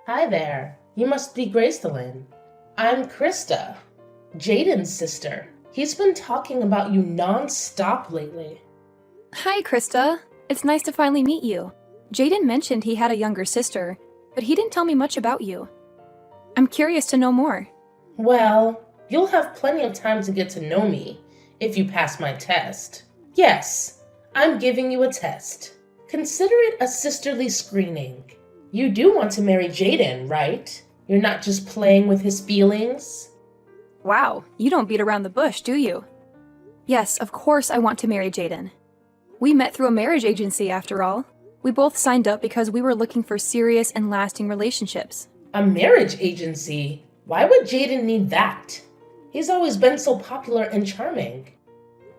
Hi there. You must be Gracelyn. I'm Krista, Jaden's sister. He's been talking about you non-stop lately. Hi, Krista. It's nice to finally meet you. Jaden mentioned he had a younger sister, but he didn't tell me much about you. I'm curious to know more. Well, you'll have plenty of time to get to know me if you pass my test. Yes, I'm giving you a test. Consider it a sisterly screening. You do want to marry Jaden, right? You're not just playing with his feelings? Wow, you don't beat around the bush, do you? Yes, of course I want to marry Jaden. We met through a marriage agency, after all. We both signed up because we were looking for serious and lasting relationships. A marriage agency? Why would Jaden need that? He's always been so popular and charming.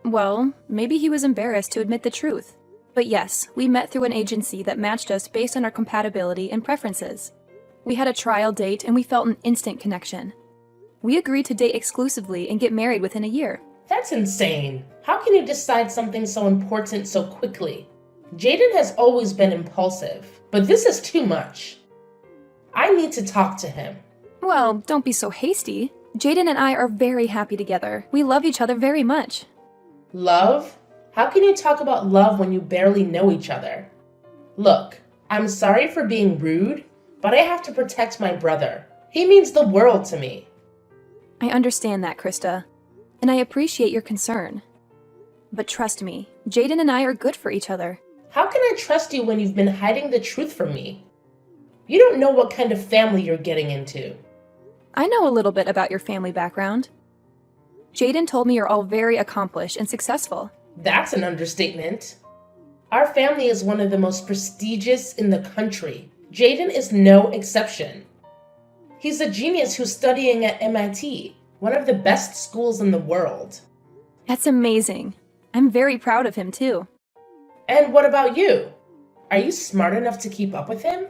Well, maybe he was embarrassed to admit the truth. But yes, we met through an agency that matched us based on our compatibility and preferences. We had a trial date and we felt an instant connection. We agreed to date exclusively and get married within a year. That's insane. How can you decide something so important so quickly? Jaden has always been impulsive, but this is too much. I need to talk to him. Well, don't be so hasty. Jaden and I are very happy together. We love each other very much. Love? How can you talk about love when you barely know each other? Look, I'm sorry for being rude, but I have to protect my brother. He means the world to me. I understand that, Krista, and I appreciate your concern. But trust me, Jaden and I are good for each other. How can I trust you when you've been hiding the truth from me? You don't know what kind of family you're getting into. I know a little bit about your family background. Jaden told me you're all very accomplished and successful. That's an understatement. Our family is one of the most prestigious in the country. Jaden is no exception. He's a genius who's studying at MIT, one of the best schools in the world. That's amazing. I'm very proud of him, too. And what about you? Are you smart enough to keep up with him?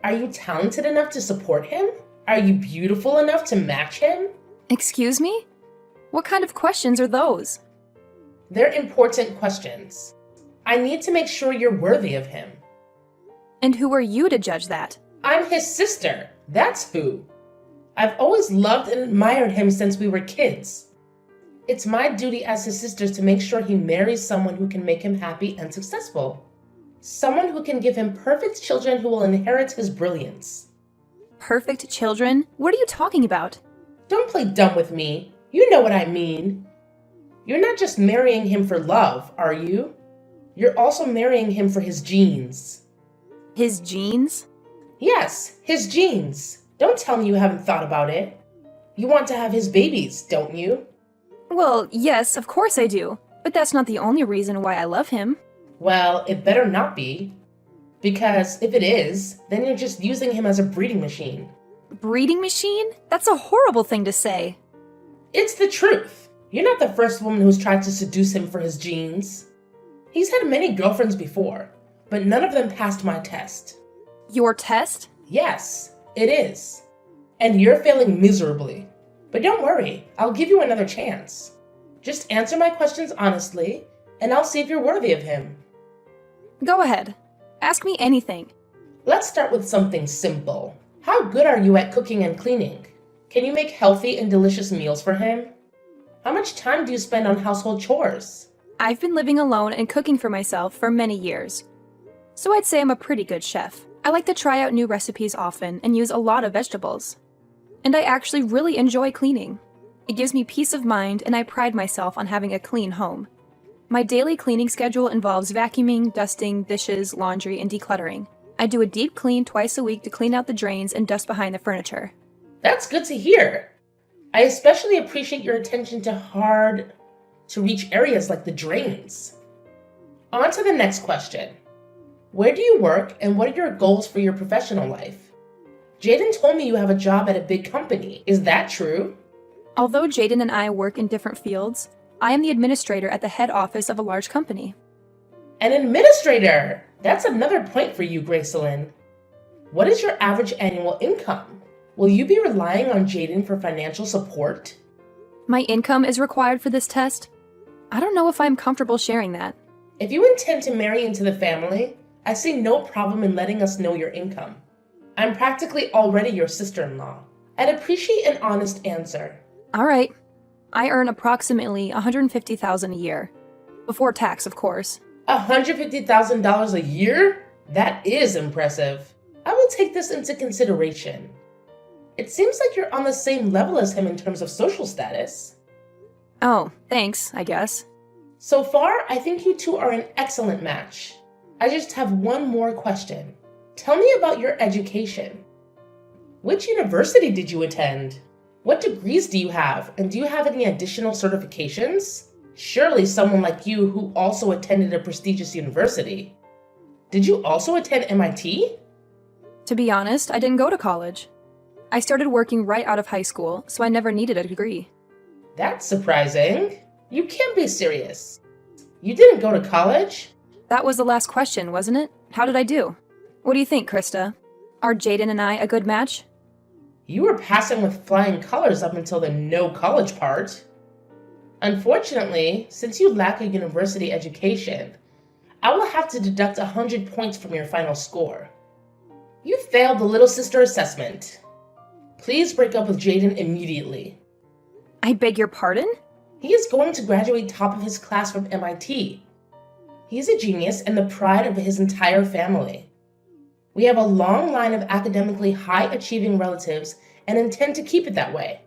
Are you talented enough to support him? Are you beautiful enough to match him? Excuse me? What kind of questions are those? They're important questions. I need to make sure you're worthy of him. And who are you to judge that? I'm his sister. That's who. I've always loved and admired him since we were kids. It's my duty as his sister to make sure he marries someone who can make him happy and successful. Someone who can give him perfect children who will inherit his brilliance. Perfect children? What are you talking about? Don't play dumb with me. You know what I mean. You're not just marrying him for love, are you? You're also marrying him for his genes. His genes? Yes, his genes. Don't tell me you haven't thought about it. You want to have his babies, don't you? Well, yes, of course I do. But that's not the only reason why I love him. Well, it better not be. Because if it is, then you're just using him as a breeding machine. Breeding machine? That's a horrible thing to say. It's the truth. You're not the first woman who's tried to seduce him for his genes. He's had many girlfriends before, but none of them passed my test. Your test? Yes, it is. And you're failing miserably. But don't worry, I'll give you another chance. Just answer my questions honestly, and I'll see if you're worthy of him. Go ahead. Ask me anything. Let's start with something simple. How good are you at cooking and cleaning? Can you make healthy and delicious meals for him? How much time do you spend on household chores? I've been living alone and cooking for myself for many years. So I'd say I'm a pretty good chef. I like to try out new recipes often and use a lot of vegetables. And I actually really enjoy cleaning. It gives me peace of mind and I pride myself on having a clean home. My daily cleaning schedule involves vacuuming, dusting, dishes, laundry, and decluttering. I do a deep clean twice a week to clean out the drains and dust behind the furniture. That's good to hear. I especially appreciate your attention to hard-to-reach areas like the drains. On to the next question. Where do you work and what are your goals for your professional life? Jaden told me you have a job at a big company. Is that true? Although Jaden and I work in different fields, I am the administrator at the head office of a large company. An administrator! That's another point for you, Gracelyn. What is your average annual income? Will you be relying on Jaden for financial support? My income is required for this test. I don't know if I'm comfortable sharing that. If you intend to marry into the family, I see no problem in letting us know your income. I'm practically already your sister-in-law. I'd appreciate an honest answer. All right. I earn approximately $150,000 a year. Before tax, of course. $150,000 a year? That is impressive. I will take this into consideration. It seems like you're on the same level as him in terms of social status. Oh, thanks, I guess. So far, I think you two are an excellent match. I just have one more question. Tell me about your education. Which university did you attend? What degrees do you have, and do you have any additional certifications? Surely someone like you who also attended a prestigious university. Did you also attend MIT? To be honest, I didn't go to college. I started working right out of high school, so I never needed a degree. That's surprising. You can't be serious. You didn't go to college? That was the last question, wasn't it? How did I do? What do you think, Krista? Are Jaden and I a good match? You were passing with flying colors up until the no college part. Unfortunately, since you lack a university education, I will have to deduct 100 points from your final score. You failed the little sister assessment. Please break up with Jaden immediately. I beg your pardon? He is going to graduate top of his class from MIT. He's a genius and the pride of his entire family. We have a long line of academically high-achieving relatives and intend to keep it that way.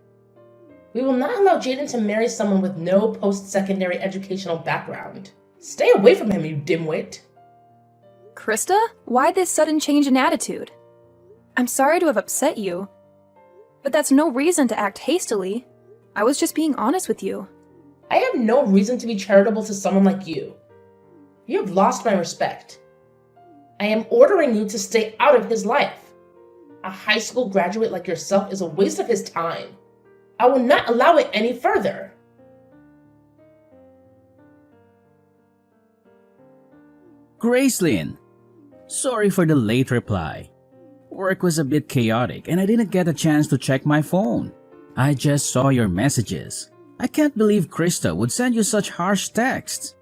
We will not allow Jaden to marry someone with no post-secondary educational background. Stay away from him, you dimwit. Krista, why this sudden change in attitude? I'm sorry to have upset you, but that's no reason to act hastily. I was just being honest with you. I have no reason to be charitable to someone like you. You have lost my respect. I am ordering you to stay out of his life. A high school graduate like yourself is a waste of his time. I will not allow it any further. Gracelyn, sorry for the late reply. Work was a bit chaotic and I didn't get a chance to check my phone. I just saw your messages. I can't believe Krista would send you such harsh texts.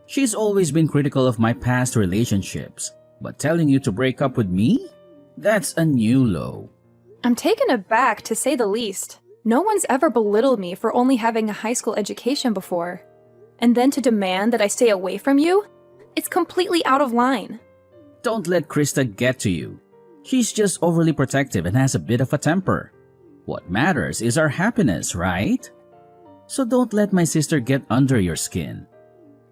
She's always been critical of my past relationships, but telling you to break up with me? That's a new low. I'm taken aback, to say the least. No one's ever belittled me for only having a high school education before. And then to demand that I stay away from you? It's completely out of line. Don't let Krista get to you. She's just overly protective and has a bit of a temper. What matters is our happiness, right? So don't let my sister get under your skin.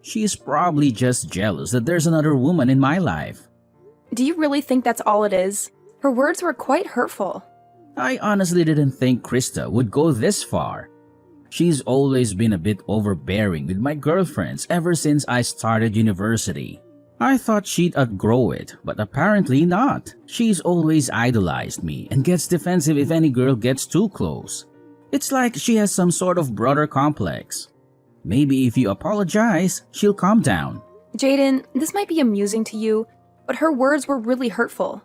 She's probably just jealous that there's another woman in my life. Do you really think that's all it is? Her words were quite hurtful. I honestly didn't think Krista would go this far. She's always been a bit overbearing with my girlfriends ever since I started university. I thought she'd outgrow it, but apparently not. She's always idolized me and gets defensive if any girl gets too close. It's like she has some sort of brother complex. Maybe if you apologize, she'll calm down. Jaden, this might be amusing to you, but her words were really hurtful.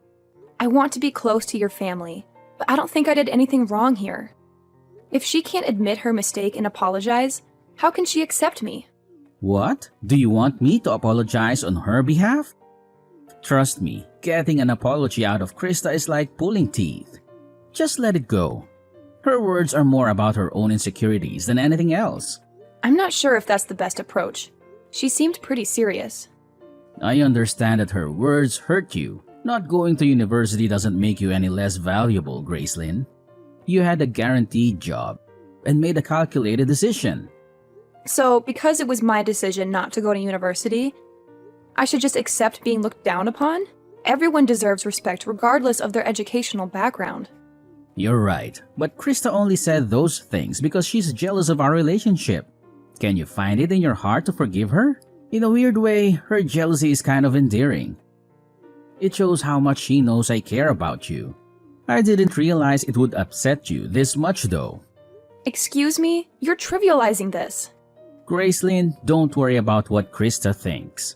I want to be close to your family, but I don't think I did anything wrong here. If she can't admit her mistake and apologize, how can she accept me? What? Do you want me to apologize on her behalf? Trust me, getting an apology out of Krista is like pulling teeth. Just let it go. Her words are more about her own insecurities than anything else. I'm not sure if that's the best approach. She seemed pretty serious. I understand that her words hurt you. Not going to university doesn't make you any less valuable, Gracelyn. You had a guaranteed job and made a calculated decision. So, because it was my decision not to go to university, I should just accept being looked down upon? Everyone deserves respect regardless of their educational background. You're right, but Krista only said those things because she's jealous of our relationship. Can you find it in your heart to forgive her? In a weird way, her jealousy is kind of endearing. It shows how much she knows I care about you. I didn't realize it would upset you this much though. Excuse me? You're trivializing this. Gracelyn, don't worry about what Krista thinks.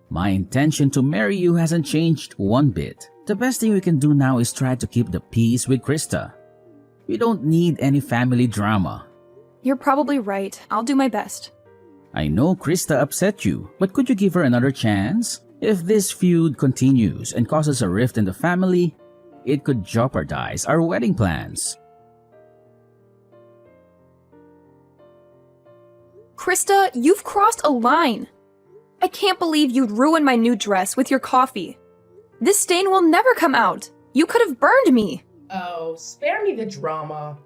My intention to marry you hasn't changed one bit. The best thing we can do now is try to keep the peace with Krista. We don't need any family drama. You're probably right. I'll do my best. I know Krista upset you, but could you give her another chance? If this feud continues and causes a rift in the family, it could jeopardize our wedding plans. Krista, you've crossed a line. I can't believe you'd ruin my new dress with your coffee. This stain will never come out. You could have burned me. Oh, spare me the drama.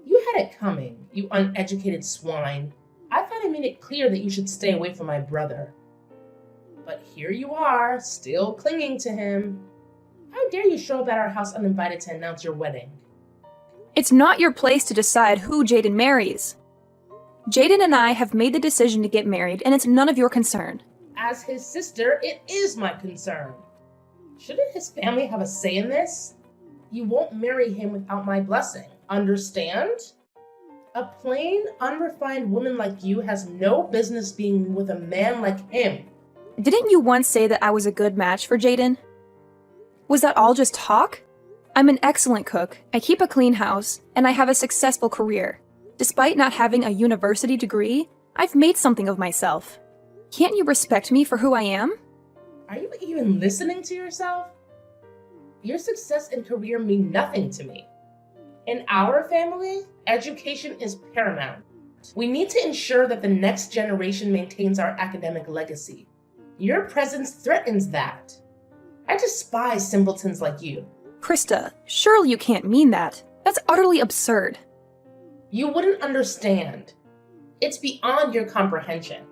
You had it coming, you uneducated swine. I thought I made it clear that you should stay away from my brother. But here you are, still clinging to him. How dare you show up at our house uninvited to announce your wedding? It's not your place to decide who Jaden marries. Jaden and I have made the decision to get married, and it's none of your concern. As his sister, it is my concern. Shouldn't his family have a say in this? You won't marry him without my blessing. Understand? A plain, unrefined woman like you has no business being with a man like him. Didn't you once say that I was a good match for Jaden? Was that all just talk? I'm an excellent cook, I keep a clean house, and I have a successful career. Despite not having a university degree, I've made something of myself. Can't you respect me for who I am? Are you even listening to yourself? Your success and career mean nothing to me. In our family, education is paramount. We need to ensure that the next generation maintains our academic legacy. Your presence threatens that. I despise simpletons like you. Krista, surely you can't mean that. That's utterly absurd. You wouldn't understand. It's beyond your comprehension.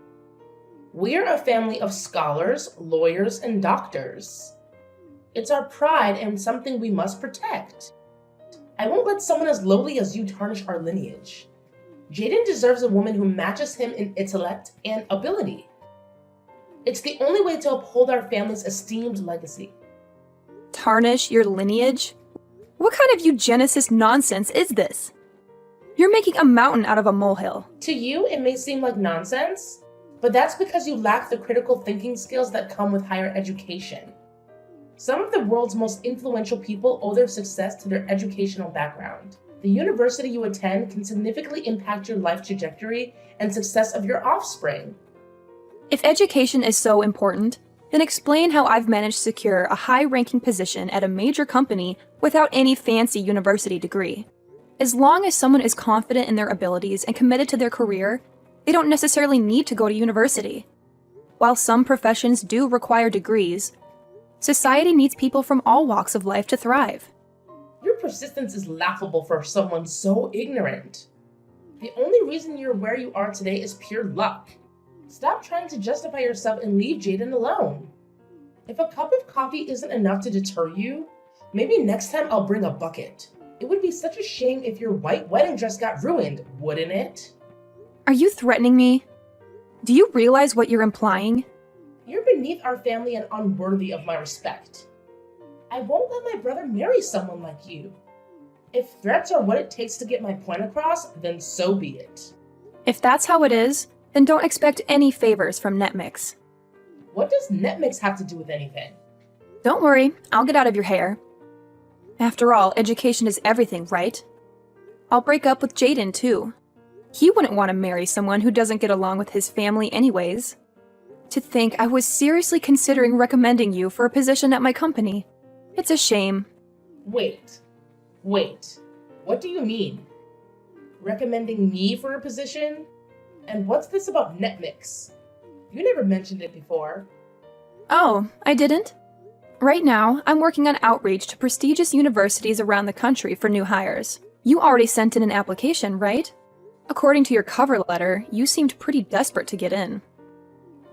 We're a family of scholars, lawyers, and doctors. It's our pride and something we must protect. I won't let someone as lowly as you tarnish our lineage. Jaden deserves a woman who matches him in intellect and ability. It's the only way to uphold our family's esteemed legacy. Tarnish your lineage? What kind of eugenicist nonsense is this? You're making a mountain out of a molehill. To you, it may seem like nonsense, but that's because you lack the critical thinking skills that come with higher education. Some of the world's most influential people owe their success to their educational background. The university you attend can significantly impact your life trajectory and success of your offspring. If education is so important, then explain how I've managed to secure a high-ranking position at a major company without any fancy university degree. As long as someone is confident in their abilities and committed to their career, they don't necessarily need to go to university. While some professions do require degrees, society needs people from all walks of life to thrive. Your persistence is laughable for someone so ignorant. The only reason you're where you are today is pure luck. Stop trying to justify yourself and leave Jaden alone. If a cup of coffee isn't enough to deter you, maybe next time I'll bring a bucket. It would be such a shame if your white wedding dress got ruined, wouldn't it? Are you threatening me? Do you realize what you're implying? You're beneath our family and unworthy of my respect. I won't let my brother marry someone like you. If threats are what it takes to get my point across, then so be it. If that's how it is, then don't expect any favors from Netmix. What does Netmix have to do with anything? Don't worry, I'll get out of your hair. After all, education is everything, right? I'll break up with Jaden, too. He wouldn't want to marry someone who doesn't get along with his family anyways. To think I was seriously considering recommending you for a position at my company. It's a shame. Wait. What do you mean? Recommending me for a position? And what's this about Netmix? You never mentioned it before. Oh, I didn't? Right now, I'm working on outreach to prestigious universities around the country for new hires. You already sent in an application, right? According to your cover letter, you seemed pretty desperate to get in.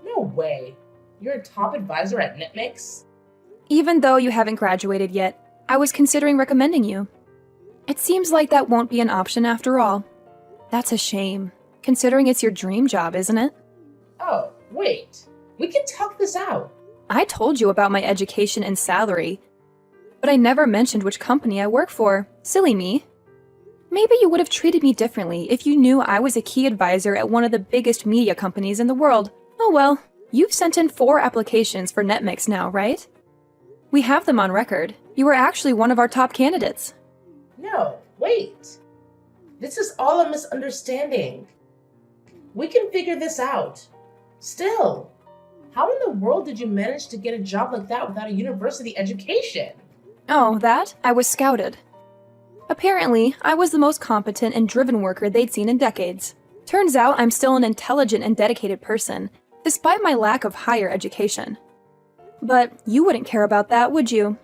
No way. You're a top advisor at Netmix? Even though you haven't graduated yet, I was considering recommending you. It seems like that won't be an option after all. That's a shame, considering it's your dream job, isn't it? Oh, wait. We can talk this out. I told you about my education and salary, but I never mentioned which company I work for. Silly me. Maybe you would have treated me differently if you knew I was a key advisor at one of the biggest media companies in the world. Oh well, you've sent in 4 applications for Netmix now, right? We have them on record. You were actually one of our top candidates. No, wait. This is all a misunderstanding. We can figure this out. Still, how in the world did you manage to get a job like that without a university education? Oh, that? I was scouted. Apparently, I was the most competent and driven worker they'd seen in decades. Turns out I'm still an intelligent and dedicated person, despite my lack of higher education. But you wouldn't care about that, would you?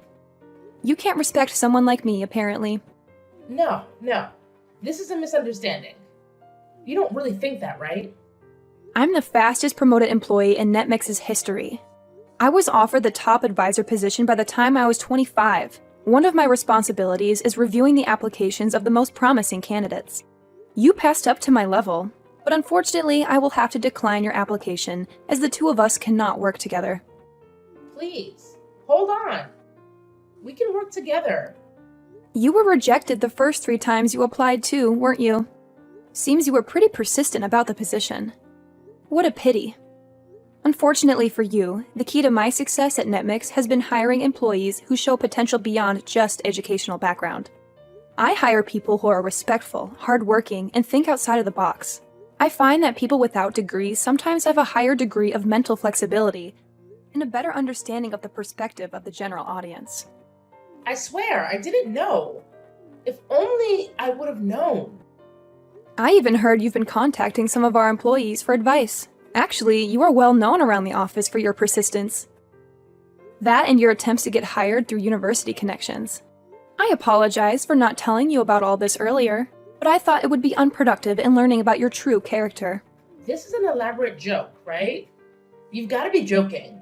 You can't respect someone like me, apparently. No. This is a misunderstanding. You don't really think that, right? I'm the fastest promoted employee in NetMix's history. I was offered the top advisor position by the time I was 25. One of my responsibilities is reviewing the applications of the most promising candidates. You passed up to my level, but unfortunately I will have to decline your application as the two of us cannot work together. Please, hold on. We can work together. You were rejected the first 3 times you applied too, weren't you? Seems you were pretty persistent about the position. What a pity. Unfortunately for you, the key to my success at NetMix has been hiring employees who show potential beyond just educational background. I hire people who are respectful, hardworking, and think outside of the box. I find that people without degrees sometimes have a higher degree of mental flexibility and a better understanding of the perspective of the general audience. I swear, I didn't know. If only I would have known. I even heard you've been contacting some of our employees for advice. Actually, you are well known around the office for your persistence. That and your attempts to get hired through university connections. I apologize for not telling you about all this earlier, but I thought it would be unproductive in learning about your true character. This is an elaborate joke, right? You've got to be joking.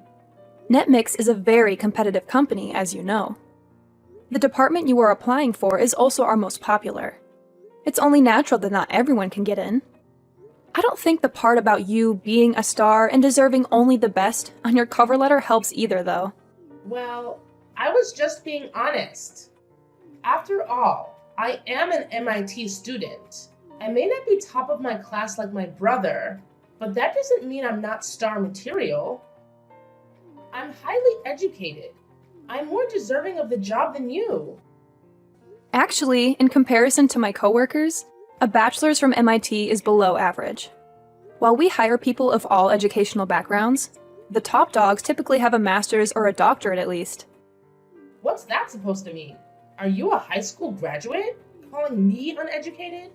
NetMix is a very competitive company, as you know. The department you are applying for is also our most popular. It's only natural that not everyone can get in. I don't think the part about you being a star and deserving only the best on your cover letter helps either, though. Well, I was just being honest. After all, I am an MIT student. I may not be top of my class like my brother, but that doesn't mean I'm not star material. I'm highly educated. I'm more deserving of the job than you. Actually, in comparison to my coworkers, a bachelor's from MIT is below average. While we hire people of all educational backgrounds, the top dogs typically have a master's or a doctorate at least. What's that supposed to mean? Are you a high school graduate? Calling me uneducated?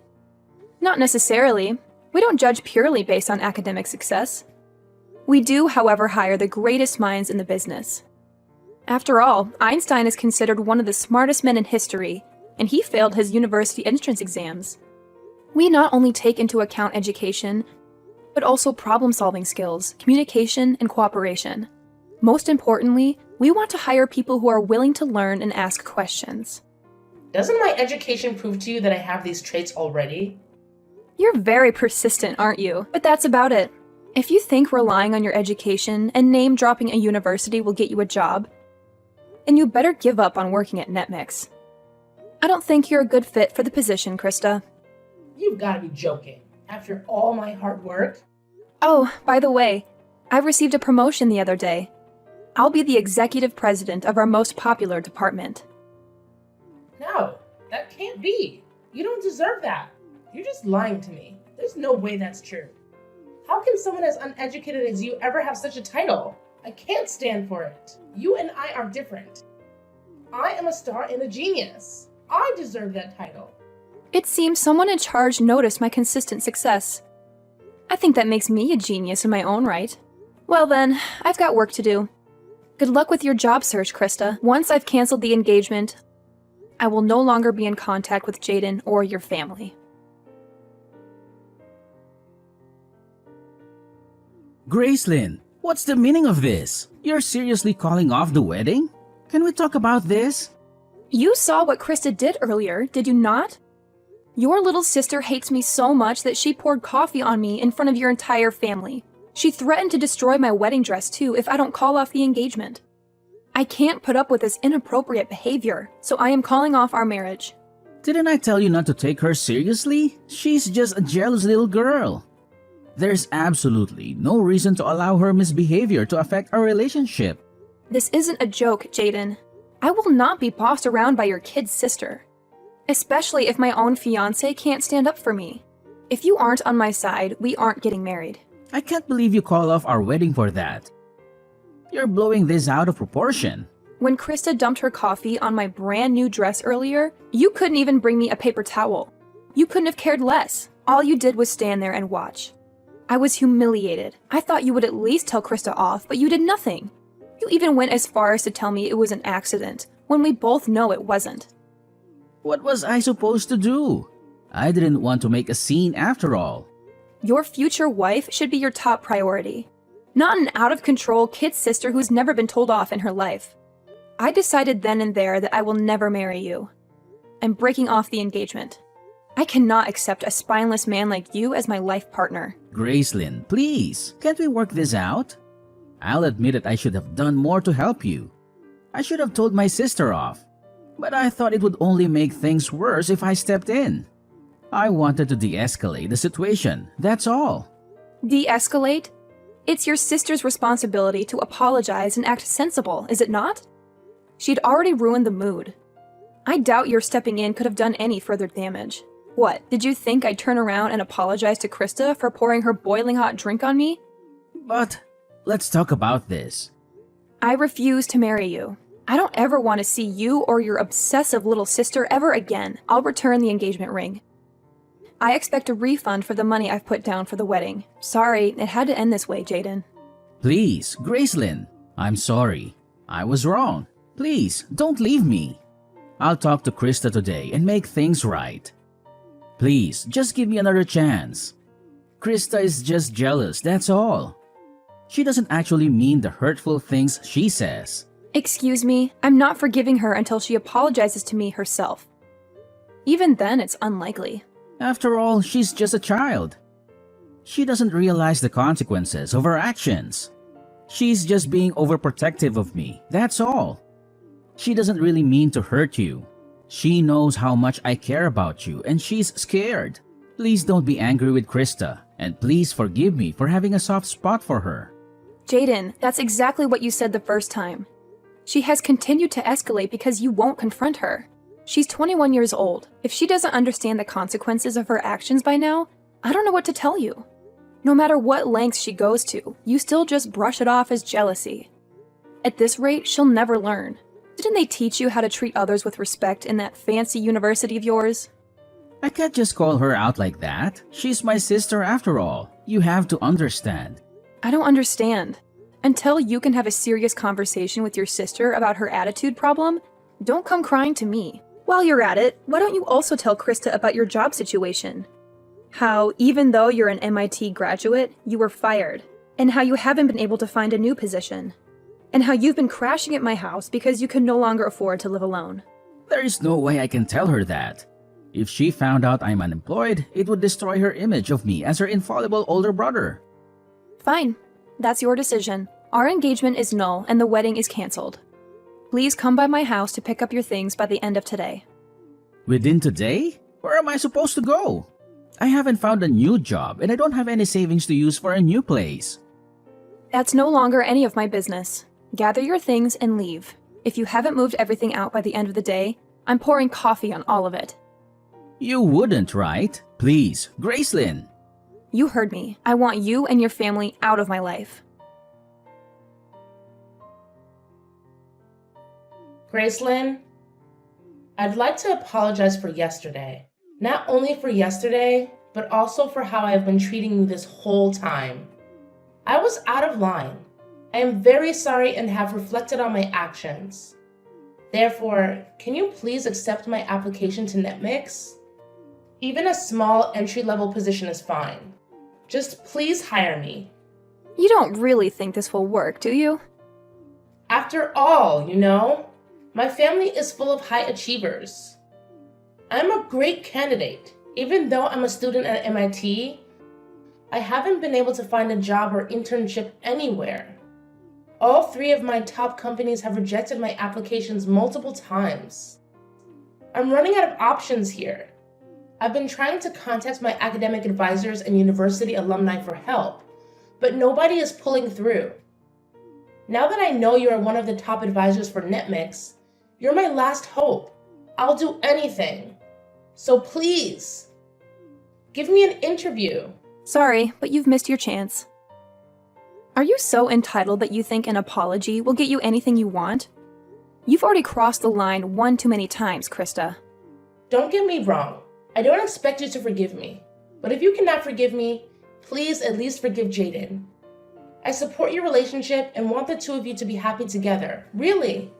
Not necessarily. We don't judge purely based on academic success. We do, however, hire the greatest minds in the business. After all, Einstein is considered one of the smartest men in history, and he failed his university entrance exams. We not only take into account education, but also problem-solving skills, communication, and cooperation. Most importantly, we want to hire people who are willing to learn and ask questions. Doesn't my education prove to you that I have these traits already? You're very persistent, aren't you? But that's about it. If you think relying on your education and name-dropping a university will get you a job, then you better give up on working at NetMix. I don't think you're a good fit for the position, Krista. You've got to be joking. After all my hard work? Oh, by the way, I received a promotion the other day. I'll be the executive president of our most popular department. No, that can't be. You don't deserve that. You're just lying to me. There's no way that's true. How can someone as uneducated as you ever have such a title? I can't stand for it. You and I are different. I am a star and a genius. I deserve that title. It seems someone in charge noticed my consistent success. I think that makes me a genius in my own right. Well then, I've got work to do. Good luck with your job search, Krista. Once I've canceled the engagement, I will no longer be in contact with Jaden or your family. Gracelyn, what's the meaning of this? You're seriously calling off the wedding? Can we talk about this? You saw what Krista did earlier, did you not? Your little sister hates me so much that she poured coffee on me in front of your entire family. She threatened to destroy my wedding dress too if I don't call off the engagement. I can't put up with this inappropriate behavior, so I am calling off our marriage. Didn't I tell you not to take her seriously? She's just a jealous little girl. There's absolutely no reason to allow her misbehavior to affect our relationship. This isn't a joke, Jaden. I will not be bossed around by your kid's sister. Especially if my own fiancé can't stand up for me. If you aren't on my side, we aren't getting married. I can't believe you call off our wedding for that. You're blowing this out of proportion. When Krista dumped her coffee on my brand new dress earlier, you couldn't even bring me a paper towel. You couldn't have cared less. All you did was stand there and watch. I was humiliated. I thought you would at least tell Krista off, but you did nothing. You even went as far as to tell me it was an accident, when we both know it wasn't. What was I supposed to do? I didn't want to make a scene after all. Your future wife should be your top priority, not an out-of-control kid sister who's never been told off in her life. I decided then and there that I will never marry you. I'm breaking off the engagement. I cannot accept a spineless man like you as my life partner. Gracelyn, please, can't we work this out? I'll admit that I should have done more to help you. I should have told my sister off, but I thought it would only make things worse if I stepped in. I wanted to de-escalate the situation, that's all. De-escalate? It's your sister's responsibility to apologize and act sensible, is it not? She'd already ruined the mood. I doubt your stepping in could have done any further damage. What, did you think I'd turn around and apologize to Krista for pouring her boiling hot drink on me? But let's talk about this. I refuse to marry you. I don't ever want to see you or your obsessive little sister ever again. I'll return the engagement ring. I expect a refund for the money I've put down for the wedding. Sorry, it had to end this way, Jaden. Please, Gracelyn, I'm sorry. I was wrong. Please, don't leave me. I'll talk to Krista today and make things right. Please, just give me another chance. Krista is just jealous, that's all. She doesn't actually mean the hurtful things she says. Excuse me, I'm not forgiving her until she apologizes to me herself. Even then, it's unlikely. After all, she's just a child. She doesn't realize the consequences of her actions. She's just being overprotective of me, that's all. She doesn't really mean to hurt you. She knows how much I care about you and she's scared. Please don't be angry with Krista, and please forgive me for having a soft spot for her. Jaden, that's exactly what you said the first time. She has continued to escalate because you won't confront her. She's 21 years old. If she doesn't understand the consequences of her actions by now, I don't know what to tell you. No matter what lengths she goes to, you still just brush it off as jealousy. At this rate, she'll never learn. Didn't they teach you how to treat others with respect in that fancy university of yours? I can't just call her out like that. She's my sister after all. You have to understand. I don't understand. Until you can have a serious conversation with your sister about her attitude problem, don't come crying to me. While you're at it, why don't you also tell Krista about your job situation? How, even though you're an MIT graduate, you were fired, and how you haven't been able to find a new position, and how you've been crashing at my house because you can no longer afford to live alone. There is no way I can tell her that. If she found out I'm unemployed, it would destroy her image of me as her infallible older brother. Fine. That's your decision. Our engagement is null and the wedding is cancelled. Please come by my house to pick up your things by the end of today. Within today? Where am I supposed to go? I haven't found a new job and I don't have any savings to use for a new place. That's no longer any of my business. Gather your things and leave. If you haven't moved everything out by the end of the day, I'm pouring coffee on all of it. You wouldn't, right? Please, Gracelyn. You heard me. I want you and your family out of my life. Gracelyn, I'd like to apologize for yesterday. Not only for yesterday, but also for how I have been treating you this whole time. I was out of line. I am very sorry and have reflected on my actions. Therefore, can you please accept my application to NetMix? Even a small entry-level position is fine. Just please hire me. You don't really think this will work, do you? After all, my family is full of high achievers. I'm a great candidate. Even though I'm a student at MIT, I haven't been able to find a job or internship anywhere. All 3 of my top companies have rejected my applications multiple times. I'm running out of options here. I've been trying to contact my academic advisors and university alumni for help, but nobody is pulling through. Now that I know you are one of the top advisors for NetMix, you're my last hope. I'll do anything. So please, give me an interview. Sorry, but you've missed your chance. Are you so entitled that you think an apology will get you anything you want? You've already crossed the line one too many times, Krista. Don't get me wrong. I don't expect you to forgive me. But if you cannot forgive me, please at least forgive Jaden. I support your relationship and want the two of you to be happy together. Really.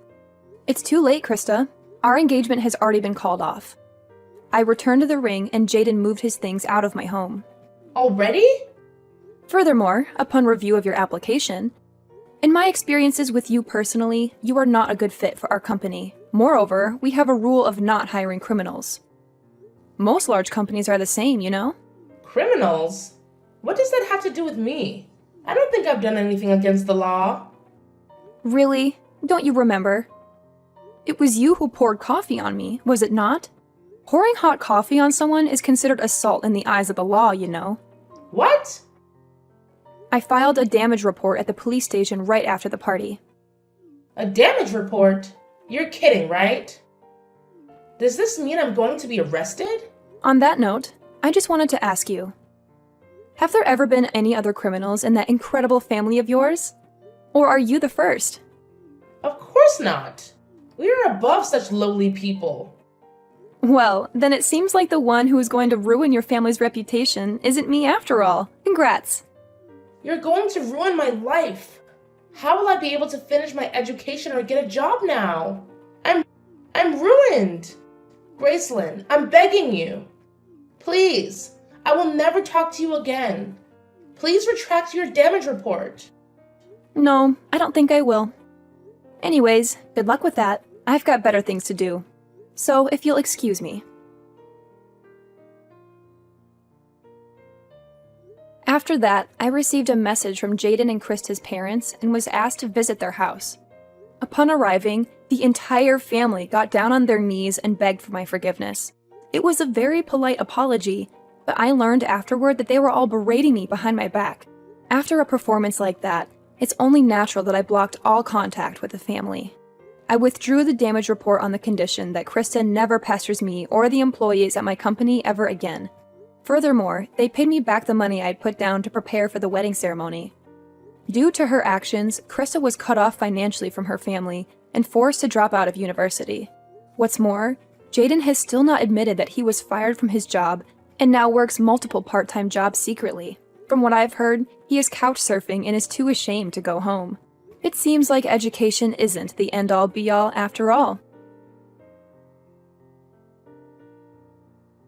It's too late, Krista. Our engagement has already been called off. I returned to the ring and Jaden moved his things out of my home. Already? Furthermore, upon review of your application, in my experiences with you personally, you are not a good fit for our company. Moreover, we have a rule of not hiring criminals. Most large companies are the same, you know? Criminals? What does that have to do with me? I don't think I've done anything against the law. Really? Don't you remember? It was you who poured coffee on me, was it not? Pouring hot coffee on someone is considered assault in the eyes of the law, you know. What? I filed a damage report at the police station right after the party. A damage report? You're kidding, right? Does this mean I'm going to be arrested? On that note, I just wanted to ask you, have there ever been any other criminals in that incredible family of yours? Or are you the first? Of course not. We are above such lowly people. Well, then it seems like the one who is going to ruin your family's reputation isn't me after all. Congrats. You're going to ruin my life. How will I be able to finish my education or get a job now? I'm ruined. Gracelyn, I'm begging you. Please, I will never talk to you again. Please retract your damage report. No, I don't think I will. Anyways, good luck with that. I've got better things to do. So, if you'll excuse me. After that, I received a message from Jaden and Krista's parents and was asked to visit their house. Upon arriving, the entire family got down on their knees and begged for my forgiveness. It was a very polite apology, but I learned afterward that they were all berating me behind my back. After a performance like that, it's only natural that I blocked all contact with the family. I withdrew the damage report on the condition that Krista never pesters me or the employees at my company ever again. Furthermore, they paid me back the money I'd put down to prepare for the wedding ceremony. Due to her actions, Krista was cut off financially from her family and forced to drop out of university. What's more, Jaden has still not admitted that he was fired from his job and now works multiple part-time jobs secretly. From what I've heard, he is couch surfing and is too ashamed to go home. It seems like education isn't the end-all be-all after all.